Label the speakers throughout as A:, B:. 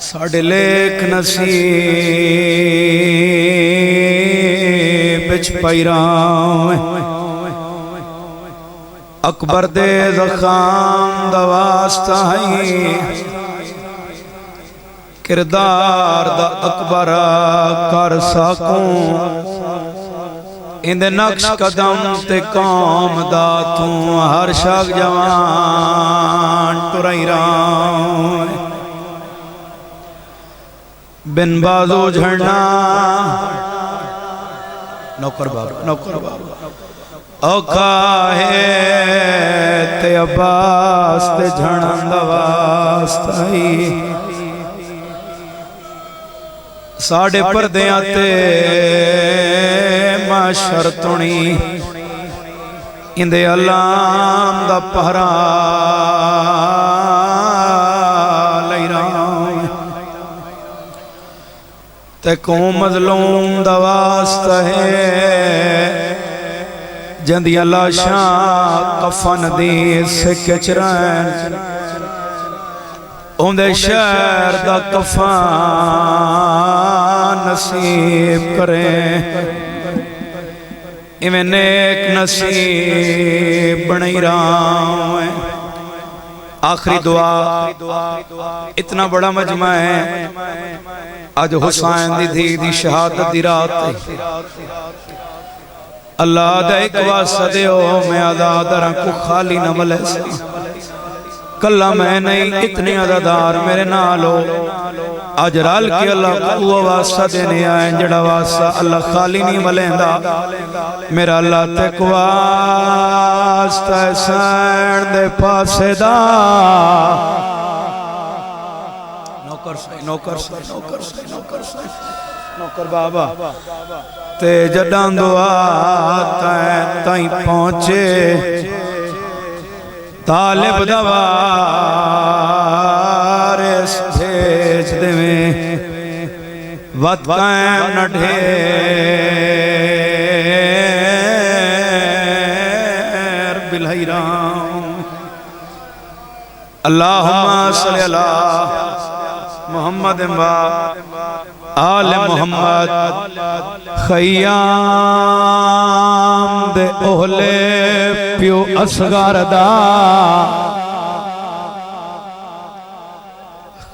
A: ساڑھے لیک نصیب بچ پیرام اکبر دے زخام دواستا ہے کردار دا اکبر کر ساکوں اندے نقش قدم تے قوم دا توں ہر شاک جوان ٹرائی رام بن بازو جھڑنا نوکر بابا اوکا ہے تے عباس تے جھڑن دواستا ہی ساڑھے پردیاں تے معاشر تونی اندے علام دا پہرا لئی رام تے کو مظلوم دا واسطہ ہے جندی اللہ شاہ کفن دی سکے چرائن اندے شہر دا کفان نصیب کریں ایمیں نیک نصیب بنائی رہا ہے آخری دعا اتنا بڑا مجمع ہے آج حسین دی شہادت دی رات اللہ دے ایک واسطہ دیو میں آدھارہ کو خالی نہ ملے سے کلہ میں نہیں اتنی عددار میرے نالو آج رال کے اللہ کو واسطہ دینے آئیں جڑا واسطہ اللہ خالی نہیں ملیندہ میرا اللہ تک واسطہ سین دے پاسے دا نوکر بابا تے جڑاں دعا تائیں پہنچے طالب دوارس بھیج دے میں وقت قائم نہ ڈھیر بالحیرام اللہم صلی اللہ محمد آل محمد خیام دے اہلے پیو اصغر دا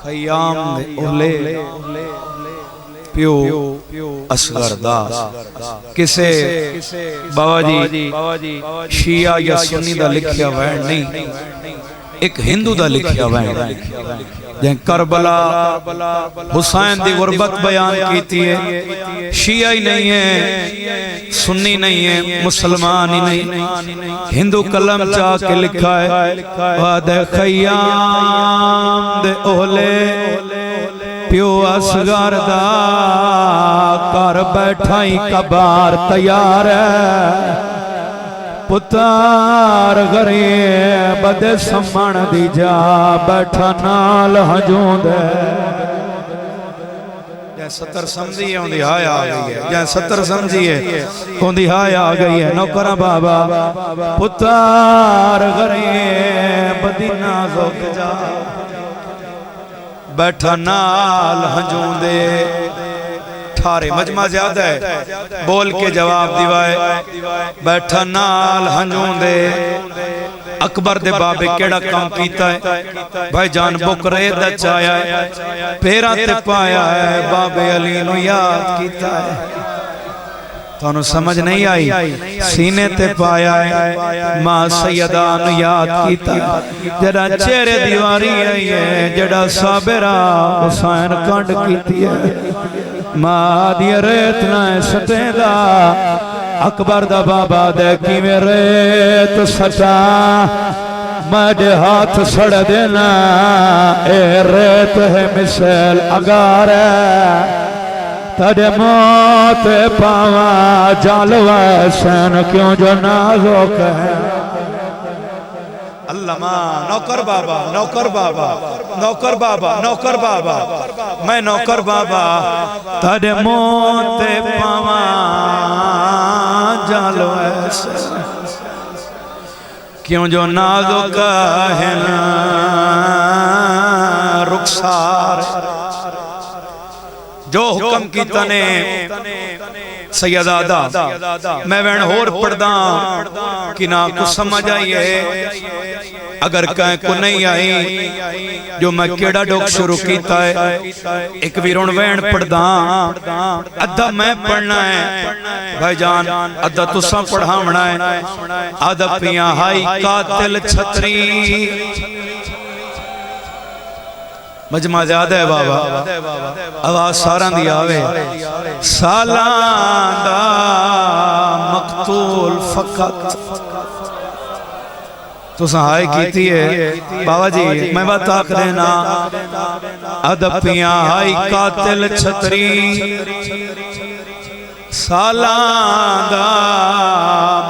A: خیام دے اہلے پیو اصغر دا کسے بابا جی شیعہ یا سنی دا لکھیا وین نہیں ایک ہندو دا لکھیا وین جہاں کربلا حسین دی غربت بیان کیتی ہے شیعہ ہی نہیں ہے سنی نہیں ہے مسلمان ہی نہیں ہندو کلم چاہ کے لکھا ہے وعد خیام دے اہلے پیو اصغر دا کر بیٹھائی کبار تیار ہے پتار غریب دے سمن دی جا بیٹھا نال ہجوند ہے جہاں ستر سمجھی ہے اندھی ہائے آ گئی ہے جہاں ستر سمجھی ہے اندھی ہائے آ گئی ہے نوکرہ بابا پتار غریب دی نازک جا بیٹھا نال ہجوند ہے ٹھارے مجمع زیادہ ہے بول کے جواب دیوائے بیٹھا نال ہنجوں دے اکبر دے بابے کیڑا کام کیتا ہے بھائی جان بکرے دا چایا ہے پیرا تے پایا ہے بابے علی نو یاد کیتا ہے تو انہوں سمجھ نہیں آئی سینے تے پایا ہے ماں سیدہ نو یاد کیتا ہے جڑا چہرے دیواری آئی ہے جڑا صابرہ حسین کانڈ کیتی ہے ماں دی ریت نہ سٹے دا اکبر دا بابا دیکھی میں ریت سٹا مجھے ہاتھ سڑ دینا اے ریت ہے مثل اگار ہے تجھے موت پاوا جالو ایسن کیوں جو نازک ہے اللہ ماں نوکر بابا نوکر بابا نوکر بابا نوکر بابا میں نوکر بابا تجھے موت پاوا جالو ایسن کیوں جو نازک ہے نا رخسار جو حکم کیتا نے سیدہ دا میں وین ہور پڑھدا کہ نا کو سمجھ آئیے اگر کہیں کو نہیں آئی جو میں کیڑا ڈوک شروع کیتا ہے ایک ویرون وین پڑھدا ادھا میں پڑھنا ہے بھائی جان ادھا تساں پڑھاونا ہے ادھا پیاں ہائی قاتل چھتری مجمع زیادہ ہے بابا آواز ساران دی آوے سالان دا مقتول فقط تو سہائی کیتی ہے بابا جی میں بات آکھ دینا ادپیاں ہائی قاتل چھتری سالان دا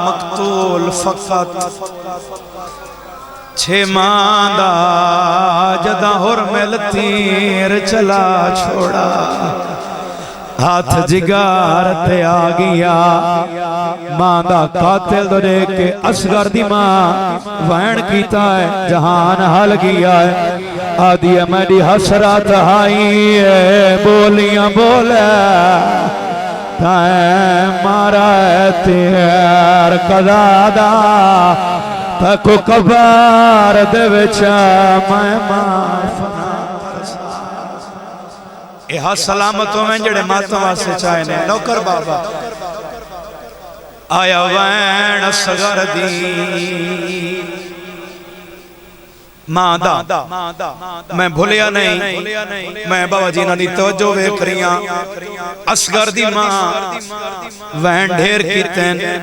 A: مقتول فقط چھ ماں دا جدہ حرمل تیر چلا چھوڑا ہاتھ جگار تے آگیا ماں دا قاتل دو دے کے اصغر دی ماں وین کیتا ہے جہان حل گیا ہے آدھی میری حسرات آئی ہے بولیاں بولے تائیں مارا ہے تیر قضادہ تکو کبار دے وچا میں معافنا ایہا سلامتوں میں جڑے ماتوں واسے چاہے نے نوکر بابا آیا وین اصغر دی ماں دا میں بھولیا نہیں میں بابا جینا دی توجہ وے کریاں اصغر دی ماں وین ڈھیر کیتیں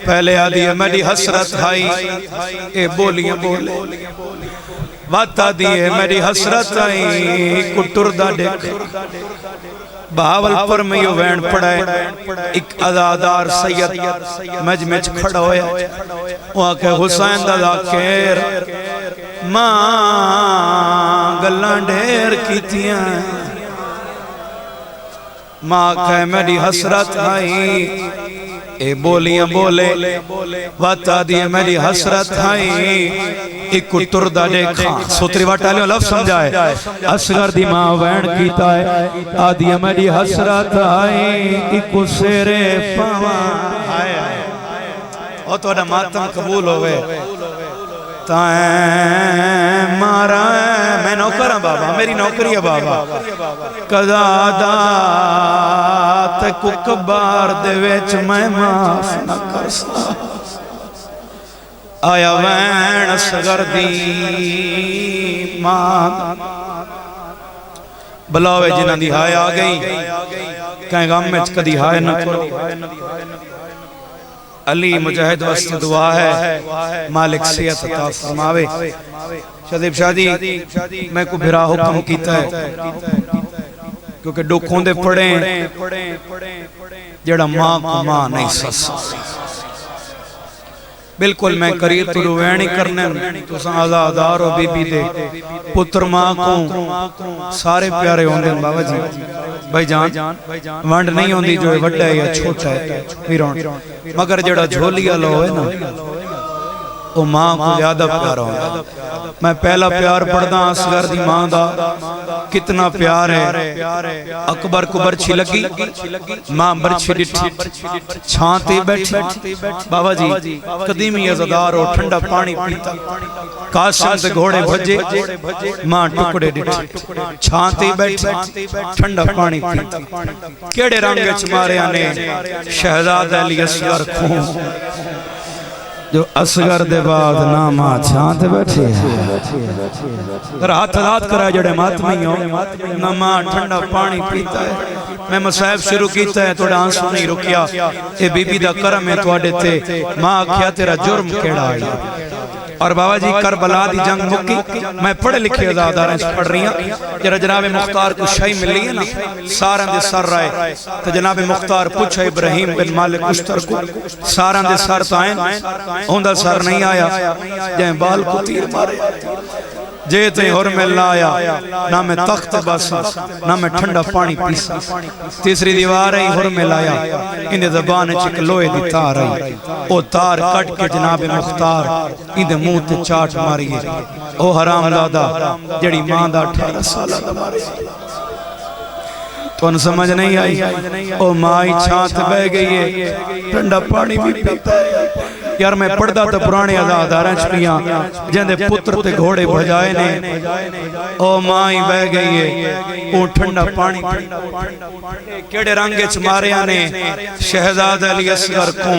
A: پہلے آدھی ہے میری حسرت آئی اے بولیاں بولے واتا دیئے میری حسرت آئی کٹر دا دیکھ بہاول پر میں یہ وین پڑھائے ایک عزادار سید مجمج کھڑا ہویا وہاں کہ حسین دا ذاکر ماں گلان ڈھیر کیتیاں ماں کہ میری حسرت آئی اے بولیاں بولے واتا دیئے میری حسرت آئی ایک کٹر دا دیکھاں سوتری واٹالیوں لفظ سمجھائے اصغر دی ماں وین کیتا ہے آدھی میری حسرت آئی ایک سیرے پاوان اور تو اڈا ماتم قبول ہوئے تائیں مارا ہے میں نوکر ہوں بابا میری نوکری ہے بابا قضادہ تکو کبار دے ویچ میں معاف نہ کر سا آیا وین اصغر دی ماں بلاوے جنہ دی ہائے آگئی کہیں غم میں کدی ہائے نہ کرو علی مجاہد واسطے دعا ہے مالک صحت عطا فرماوے شدیب شادی میں کو بھرا حکم کیتا ہے کیونکہ ڈوکھوں دے پڑیں جڑا ماں کو ماں نہیں سسا بلکل میں قریب تو روینی کرنے تو ساں آزادار و بی بی دے پتر ماں کو سارے پیارے ہوندے ہیں بابا جی بھائی جان وانڈ نہیں ہوندی جو وڈا ہے یا چھوٹا ہے پیرون مگر جڑا جھولیا لو ہے نا وہ ماں کو زیادہ پیارا ہوندہ میں پہلا پیار پڑھدا اصغر دی ماں دا کتنا پیار ہے اکبر کو برچھی لگی ماں برچھی ڈٹھی چھانتی بیٹھی بابا جی قدیمی عزدار اور ٹھنڈا پانی پیتا قاسم دے گھوڑے بھجے ماں ٹکڑے ڈٹھی چھانتی بیٹھی ٹھنڈا پانی پیتا کیڑے رنگ چمارے آنے شہزاد علی اصغر کھوں جو اصغر دے بعد نامہ چھانتے بیٹھے ہیں رات رات کرا جڑے ماتمی ہو نامہ ٹھنڈا پانی پیتا ہے میں مصائب شروع کیتا ہے توڑا آنسو نہیں رکیا اے بی بی دا کرم ہے توڑے تے ماں کیا تیرا جرم کیڑا آئی اور بابا جی کربلا دی جنگ مکی میں پڑھے لکھے عزاداریں سے پڑھ رہی ہیں جرہ جناب مختار کو شاہی ملی ہے نا سارن دے سر رائے تو جناب مختار پوچھا ابراہیم بن مالک اشتر کو سارن دے سر تائیں ہوندہ سر نہیں آیا جائیں بال کو تیر مارے جیتے ہور میں لایا نہ میں تخت باسا نہ میں ٹھنڈا پانی پیسا تیسری دیوار ہے ہور میں لایا اندھے زبان چک لوئے دی تار آئی او تار کٹ کے جناب مختار اندھے منہ تے چاٹ ماری او حرام دادا جڑی ماں دا 18 سالہ دا مارے کون سمجھ نہیں آئی او مائی چھانت بہ گئی ہے ٹھنڈا پانی بھی پیتا ہے یار میں پڑھدا تے پرانے عزاداراں چ پیاں جندے پتر تے گھوڑے بھجائے نے او مائی بہ گئی ہے او ٹھنڈا پانی کیڑے رنگ چ ماریا نے شہزادہ علی اصغر کو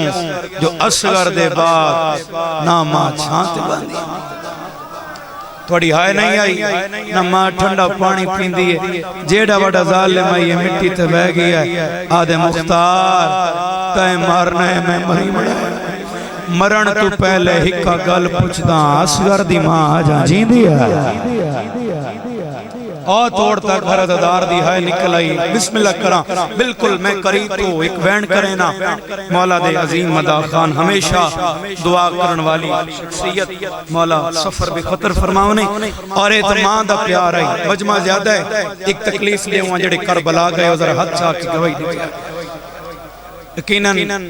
A: جو اصغر دے بعد نا ماں چھانت باندھی تھوڑی ہائے نہیں آئی نہ ماں ٹھنڈا پانی پیندی ہے جیڑا وڈا ظالم ہے یہ مٹی تے بہ گیا ہے آدھے مختار تے مارنا ہے میں مری مڑا مرن تو پہلے ہکا گل پچھدا اصغر دی ماں آجا جیندی ہے اور توڑتا گھر عزادار دی ہائے نکل آئی بسم اللہ کراں بالکل میں قریب تو ایک وین کرے نا مولا دے عظیم مدا خان ہمیشہ دعا کرن والی شخصیت مولا سفر بے خطر فرماونے اور اعتماد دا پیار آئی مجمع زیادہ ہے ایک تکلیف لے ہوا جڑے کربلا گئے اور ذرا حد چاہ کی گواہی دی یقیناً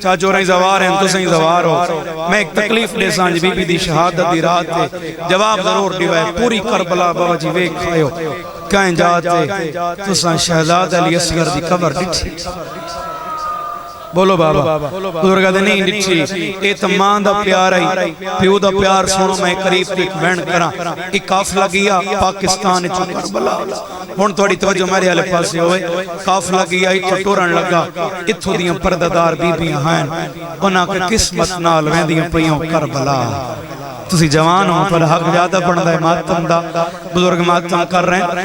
A: چاچو رہی زوار ہیں تو سہی زوار ہو میں ایک تکلیف لے سانج بی بی دی شہادت دی رات تے جواب ضرور دیوائے پوری کربلا بابا جی ویک کھائیو کہیں جاتے تو سان شہزاد علی اصغر دی قبر ڈٹھی بولو بابا بزرگا دے نہیں ڈٹھی اعتماد دا پیار آئی پیو دا پیار سنو میں قریب ایک بینڈ کرا ایک قافلہ گیا پاکستان چو کربلا ہون توڑی توجہ میرے آلے پاسے ہوئے قافلہ گیا اتھو ٹورن لگا اتھو دیاں پرددار بی بی ہیں انہاں کے قسمت نال وین دیاں پیوں کربلا تسی جوان ہوں پر حق زیادہ پڑھتا ہے ماتم دا بزرگ ماتم کر رہے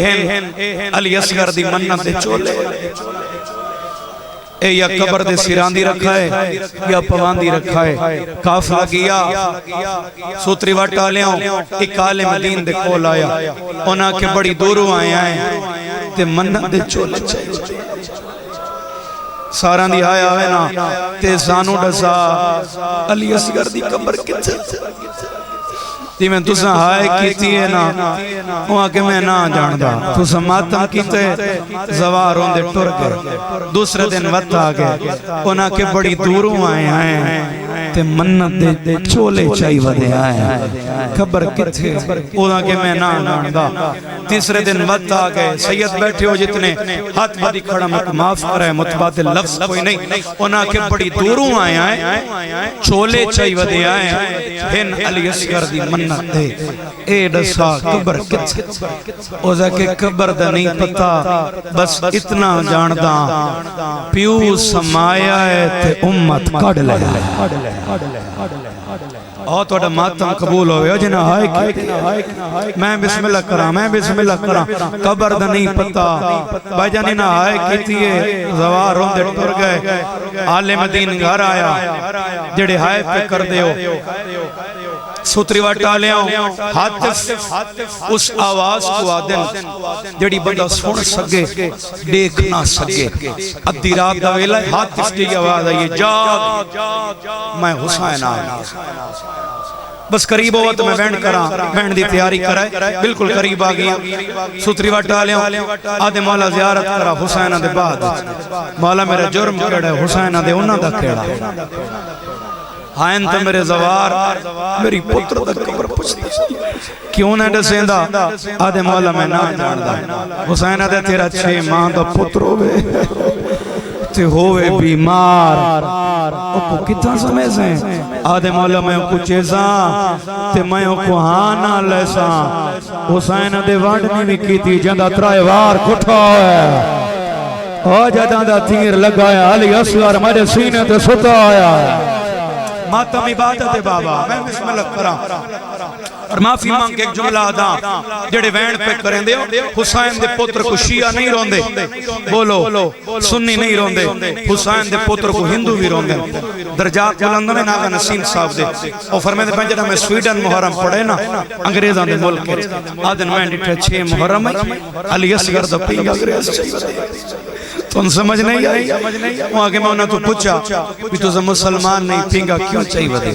A: ہیں اے علی اصغر دی منت دے چولے اے یا قبر دے سیران دی رکھا ہے یا پوان دی رکھا ہے قافلہ گیا سوتری وٹا لے ہوں ایک عالم دین دے کول آیا انہاں کے بڑی دوروں آئے ہیں تے منت دے چولے چاہیے ساران دی آیا ہوئے نا تے زانو ڈسا علی اصغر دی قبر کتے تی میں تُسا ہائے کیتی ہے نا وہاں کہ میں نا جاندہ تُسا ماتم کیتے زوار ہوندے ٹر گئے دوسرے دن وقت آگئے انہاں کے بڑی دوروں آئے ہیں تے منت دے چولے چاہی ودے آئے ہیں خبر کتے انہاں کہ میں نا جاندہ تیسرے دن وقت آگئے سید بیٹھے ہو جتنے ہاتھ بدی کھڑا میں معاف کرے متبادل لفظ کوئی نہیں انہاں کے بڑی دوروں آئے ہیں چولے چاہی ودے آئے ہیں ہن علی اصغر دی منت دے اے ڈسا قبر کت اوزا کہ قبر دا نہیں پتا بس اتنا جاندہ پیو سمایا ہے تے امت کڑ لگا اور توڑا ماتم قبول ہوئے جنہ ہائے کی میں بسم اللہ کرا میں بسم اللہ کرا قبر دا نہیں پتا بھائی جانی نہ ہائے کی تیئے زوار ہوندے ٹر گئے عالم دین گھر آیا جڑے ہائے پہ کر دے ہو سوتری واٹا لے آؤں حاتف اس آواز کو آدن جڑی بندہ سن سکے دیکھ نہ سکے ادھی رات دا ویلہ حاتف کی آواز آئیے جاگ میں حسین آیا بس قریب ہوا تو میں بینڈ کرا بینڈ دی تیاری کرائے بالکل قریب آگیا سوتری واٹا لے آؤں آدھے مولا زیارت کرا حسینہ دے بعد مولا میرا جرم کڑا ہے حسینہ دے انہ دا کڑا ہائن تو میرے زوار میری پتر دا قبر پچھتی کیوں نہ ڈسیندہ آدھے مولا میں نہ جاندہ حسینہ دے تیرا 6 ماہ دا پتر ہوئے تے ہوئے بیمار اوکو کتنا سمیں سے آدھے مولا میں اوکو چیزاں تے میں اوکو ہانا لیساں حسینہ دے وانڈنی بھی کی تھی جندہ ترائے وار کھٹا ہے اور جدہ دا تیر لگایا علی اصغر میرے سینے تے ستا آیا ماتم عبادت ہے بابا میں بسم اللہ کرا اور معافی مانگ کے ایک جملہ آدھا جڑے وینڈ پہ کریں دے حسین دے پتر کو شیعہ نہیں روندے بولو سنی نہیں روندے حسین دے پتر کو ہندو بھی روندے درجات بلند میں ناغا نسیم صاحب دے اور فرمائے دے پنجرہ میں سویڈن محرم پڑھے نا انگریزان دے ملک کے آدھن وینڈ اٹھے 6 محرم علی اصغر دا پینگ انگریز چاہیے تو ان سمجھ نہیں آئی وہاں کے میں انہوں تو پوچھا بھی تو مسلمان نہیں پینگا کیوں چاہیے ودے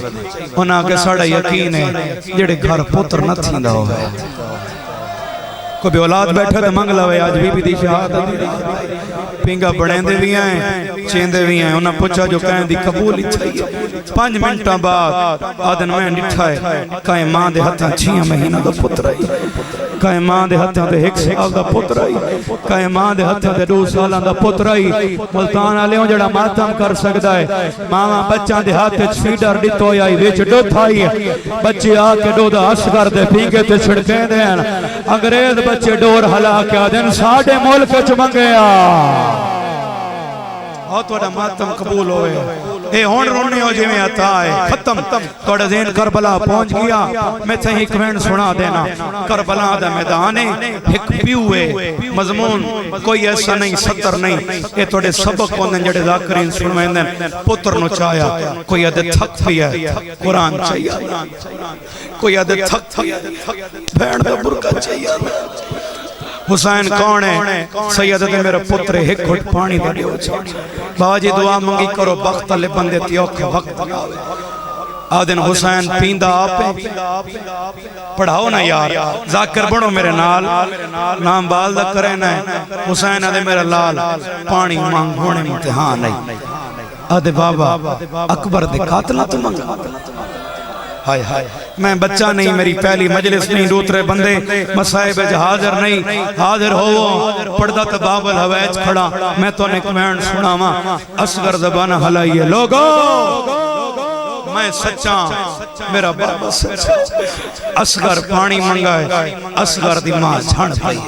A: انہوں کے ساڑھا یقین ہے جڑے گھر پتر نہ تھیندہ ہو گئے کوئی بھی اولاد بیٹھا تو منگ لوے آج بی بی دی شہادت پینگا بڑھیں دے بھی آئیں چین دے بھی آئیں انہاں پوچھا جو کہیں دی قبول ہی چاہیے 5 منٹاں بعد آدن میں نٹھائے کہیں ماں دے ہتھاں 6 مہینہ دا پتر آئی کہیں ماں دے ہتھاں دے 1 سال دا پتر آئی کہیں ماں دے ہتھاں دے 2 سالاں دا پتر آئی ملتان آلیوں جڑا ماتم کر سکتا ہے ماں بچہ دے ہاتھ فیڈر ڈیتو آئی ویچ ڈو تھائی بچے آکے ڈو دا اسگر دے پینگے تے چھڑکیں دین انگریز بچے ڈور ہلا کیا دن ساڑھے ملک چمنگیا اور توڑا ماتم قبول ہوئے اے ہون رونے ہو جی میں آتا ہے ختم توڑا ذہن کربلا پہنچ گیا میں تھے ایک وین سنا دینا کربلا دا میدانے ایک پیوے مضمون کوئی ایسا نہیں سطر نہیں اے توڑے سبق ہوندن جڑے ذاکرین سنویندن پتر نو چایا کوئی عدد تھک بھی ہے قرآن چاہیے کوئی عدد تھک بھی ہے بھین دا برکہ چاہیے حسین کون ہے سیدت میرا پتر ایک گھٹ پانی دے دیو بابا جی دعا منگی کرو بخت لے بندے تیوک وقت لگاوے آدن حسین پیندہ آپے پڑھاؤ نا یار ذاکر بڑھو میرے نال نام بالدہ کرے نا حسین آدھے میرا لال پانی مانگ ہونے امتحان نہیں آدھے بابا اکبر دے قاتلہ تو منگا ہائے ہائے میں بچہ نہیں میری پہلی مجلس نہیں دوترے بندے مسائب حاضر نہیں حاضر ہو پڑھدا تا بابل حویج کھڑا میں تو نے کمینڈ سنا ماں اصغر زبانہ حلائیے لوگو میں سچا میرا بابا سچا اصغر پانی منگائے اصغر دی ماں جھڑ پائی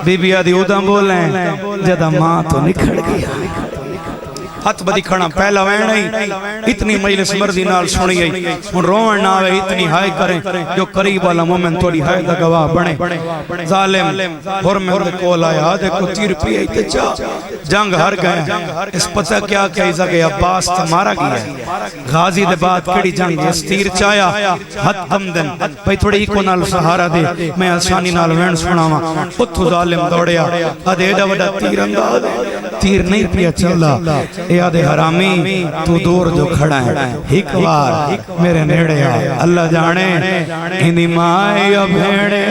A: بی بی آدھی اودا بولیں جدہ ماں تو نکھڑ گیا ہاتھ بدی کھڑا پہلا وین نہیں اتنی مجلس مرضی نال سنی گئی ان روان ناوے اتنی ہائے کریں جو قریب والا مومن توڑی ہائے دا گواہ بنے ظالم حرمت کول آیا آدھے کو تیر پی آئی تے جنگ ہر گئے اس پتہ کیا کہیزا کہ عباس تمہارا گیا ہے غازی دے بعد کڑی جنگ جس تیر چایا حد کم دن بھئی تھوڑی ایکو نال سہارا دے میں آسانی نال وین سناوا اتھو ظالم دوڑیا آدھے ایڈا وڈا تیر انداز تیر نہیں پیا چلا اے آدھے حرامی تو دور جو کھڑا ہے ایک بار میرے نیڑے آئے اللہ جانے انہی مائے یا بھیڑے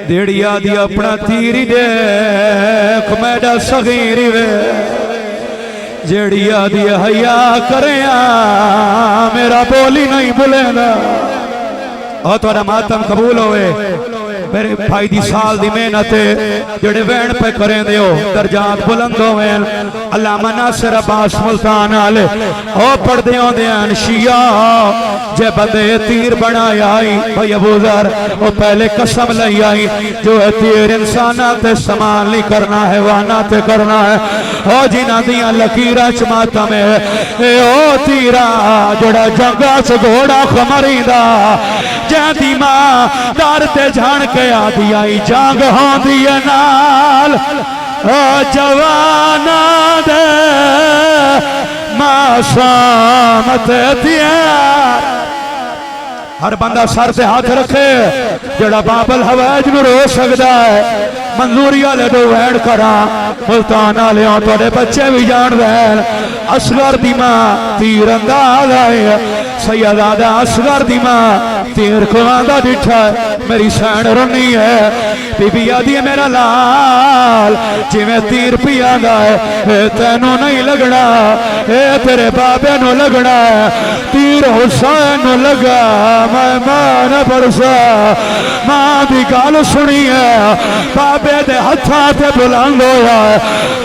A: دیڑی آدھی اپنا تیری دیکھ میڈا صغیری وے جیڑی آدھی حیاء کریں میرا بولی نہیں بلینا اور توڑا ماتم قبول ہوئے میرے بھائی دی سال دی محنت جڑے وین پہ کریں دیو درجات بلند ہوئے علامہ ناصر عباس ملتان آلے او پڑھ دیوں دیان شیعہ جے بندے تیر بنائی آئی بھائی ابو ذر او پہلے قسم لئی آئی جو ہے تیر انسانات سامان لی کرنا ہے وانات کرنا ہے او جنہ دیاں لکیرہ چماتا میں اے او تیرہ جڑا جنگا سے گھوڑا خمری دا جہاں دی ماں دارتے جھان کے آدھی آئی جانگ ہوں دیئے نال جوانا دے ماں سامت دیئے ہر بندہ سر سے ہاتھ رکھے جڑا بابل حویج نو رو سکتا ہے منظوری آلے دو ویڑ کرا ملتان آلے ہوں توڑے بچے بھی جان دین اصغر دی ماں تیر انداز آئے سیدادہ اصغر دی ماں تیر کو آندہ ڈٹھا ہے میری سین رنی ہے بی بی آدھی ہے میرا لال جی میں تیر پی آندہ ہے اے تینوں نہیں لگنا اے تیرے بابے نو لگنا ہے تیر حسین نو لگا میں ماں برسا ماں دی گال سنی ہے بابے دے ہتھاتے بلند ہویا ہے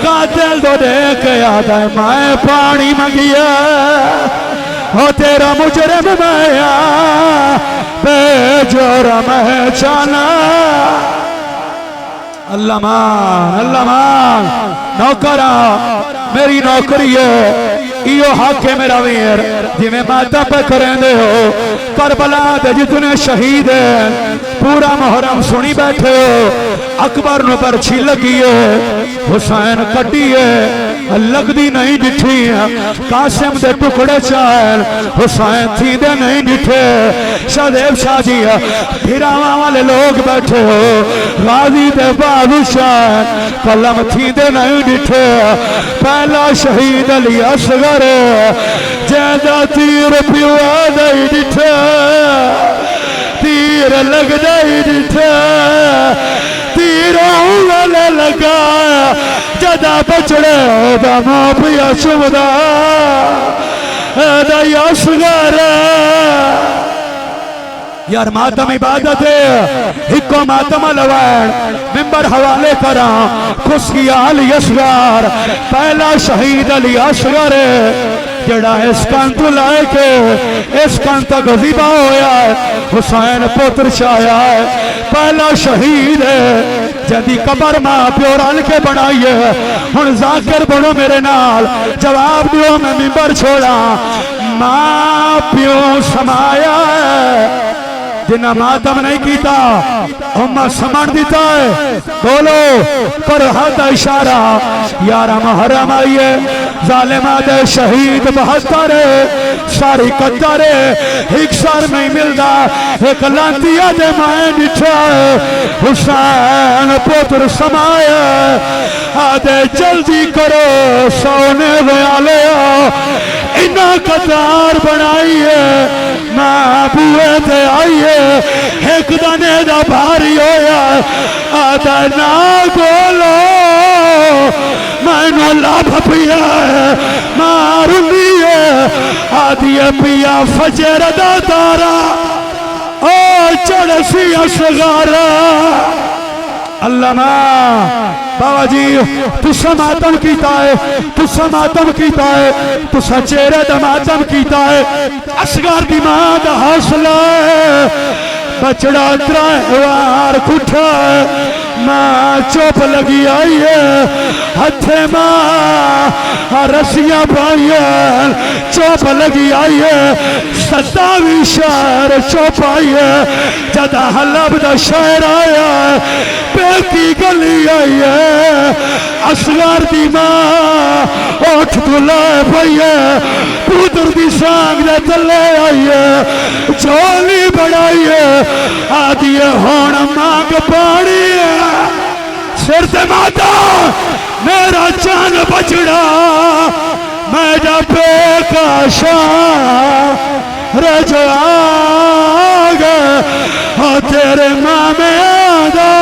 A: قاتل دو دیکھ آدھا ہے مائے پانی مگیا ہو تیرا مجرم مایا بے جرم ہے چانا اللہ مان نوکرہ میری نوکری ہے ایو حق ہے میرا ویر جی میں ماتا پہ کریں دے ہو کربلا دے جتنے شہید ہیں پورا محرم سنی بیٹھے ہو اکبر نو پر چھی لگی ہے حسین کٹی ہے لگ دی نہیں ڈٹھی ہے قاسم دے ٹکڑے چاہل حسین تھی دے نہیں ڈٹھے شادیب شاہ جی بھیراوہ والے لوگ بیٹھے ہو غازی دے بادشاہ قلم تھی دے نہیں ڈٹھے پہلا شہید علی اصغر جیدہ تیر پیوا نہیں ڈٹھے تیر لگ نہیں ڈٹھے
B: لگا جدا بچڑے دا ماں پیا چمدا دا یاسگر یار ماتم عبادت ہے ہکو ماتم لوائن ممبر حوالے کرا خسکی آل یسگار پہلا شہید علی اصغر جڑا اس کان تو لائے کے اس کان تا غزیبہ ہویا ہے حسین پتر چایا ہے پہلا شہید ہے جدی قبر ماں پیو رل کے بنائیے ہن ذاکر بڑھو میرے نال جواب دیو میں ممبر چھوڑا ماں پیو سمایا ہے جنہ ماتم نہیں کیتا امہ سمان دیتا ہے بولو پر ہاتھ اشارہ یارہ محرم آئیے ظالمہ دے شہید بہتر ساری قطر ایک سار میں ملدا ایک لانتیہ دے مائیں نٹھا حسین پتر سمائے آدھے جلدی کرو سونے ویالے انہا قطار بنائیے ماں بوئے تھے آئیے ایک دنے دا بھاری ہویا آدھا نا گولو میں نو لابھ پیا مارو لیے آدھیے پیا فجر دا دارا او چڑھ سی اصغارا اللہ ماں بابا جی تسا ماتم کیتا ہے تسا ماتم کیتا ہے تسا چہرے دا ماتم کیتا ہے اصغر دی ماں دا حوصلہ بچڑا ترائیوار کھٹا ہے ماں چوپ لگی آئی ہے ہتھے ماں رسیاں پائیں چوپ لگی آئی ہے ستاوی شہر چوپ آئی ہے جدہ حلب دا شہر آیا ہے پیکی گلی آئی ہے اصغر دی ماں اٹھ دلائے پئی ہے پودر دی سانگ دے تلے آئی ہے چولی بڑھائی ہے آدھی ہون مانگ پاڑی ہے سر تے ماتا میرا جان بچڑا میں جب بے شاہ رجا گئے تیرے ماں میں آدھا